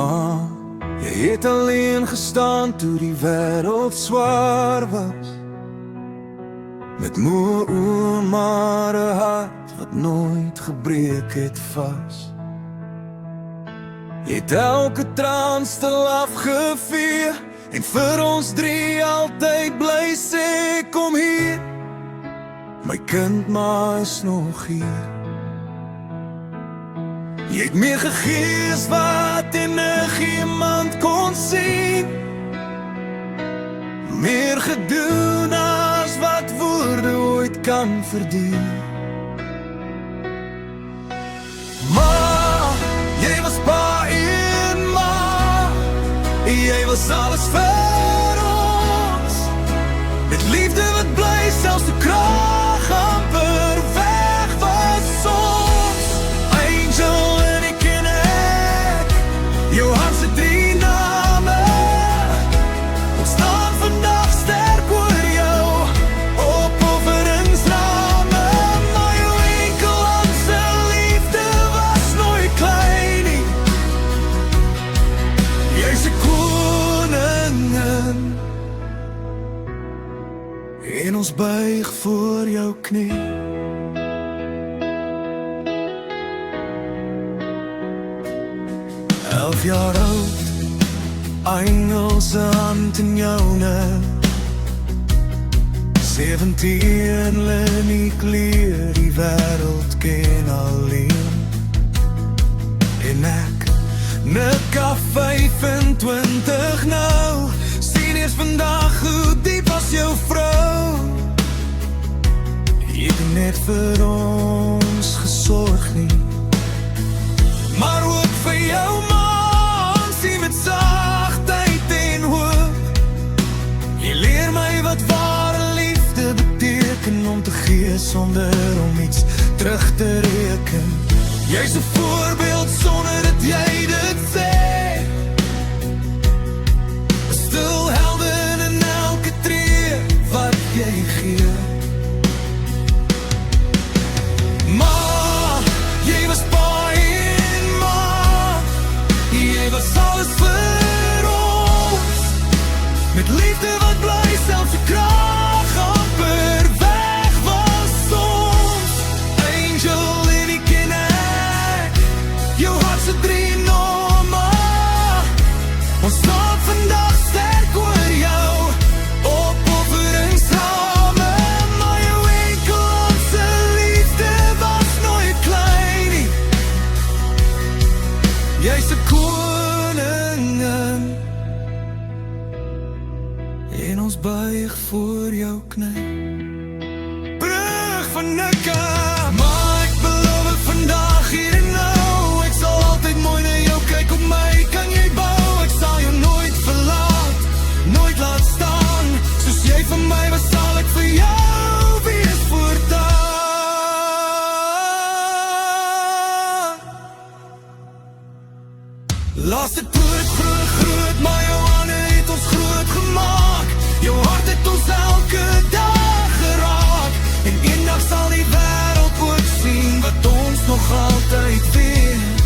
Ma, jy het alleen gestaan toe die wêreld swaar was. Met moe oë maar 'n hart wat nooit gebreek het vas. Jy het elke traan stil afgevee en vir ons drie altyd bly sê kom hier. My kind, ma is nog hier. Jy het meer gegee as wat enigiemand kon sien. Meer gedoen as wat woorde ooit kan verdien. Ma, jy was pa en ma. Jy was alles vir ons. Met liefde wat bly, selfs die krag amper weg was soms. Angel en ek en ek, jou hart se drie name. Ons staan vandag sterk oor jou opofferingsrame. Maar jou enkelhandse liefde was nooit klein nie. Jy's 'n koningin en ons buig voor jou knie. 11 jaar oud, engelse hand in joune. 17, Lenny Clear, die wêreld ken alleen. En ek nik af 25 nou. Sien eers vandag hoe diep was jou vrou. Jy het net vir ons gesorg nie, maar ook vir jou man, sien met sagtheid en hoop. Jy leer my wat ware liefde beteken, om te gee sonder om iets terug te reken. Jy's 'n voorbeeld sonder dat jy dit sê. 'n Stil helden in elke tree wat jy gee. Ma, jy was pa en ma. Jy was alles vir ons. Met liefde wat bly, selfs die krag amper weg was soms. Angel en ek en ek, jou hart se drie name. Ons staan vandag sterk oor jou opofferingsrame. Maar jou enkelhandse liefde was nooit klein nie. Jy's 'n koningin en ons buig voor jou knie. Brug van nikke, maar ek beloof vandag hier en nou. Ek sal altyd mooi na jou kyk, op my kan jy bou. Ek sal jou nooit verlaat, nooit laat staan. Soos jy vir my was, sal ek vir jou wees voortaan. Laaste toer groot, groot, maar jou hande het ons groot gemaak. Jou hart het ons elke dag geraak. En eendag sal die wêreld ook sien wat ons nog altyd weet.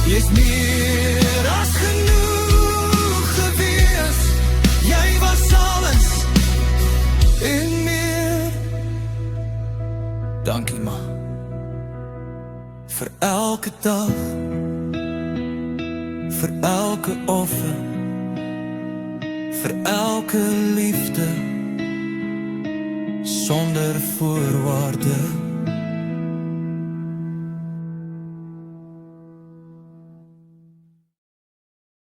Jy's meer as genoeg gewees. Jy was alles en meer. Dankie ma, vir elke dag, vir elke offer, vir elke liefde sonder voorwaarde.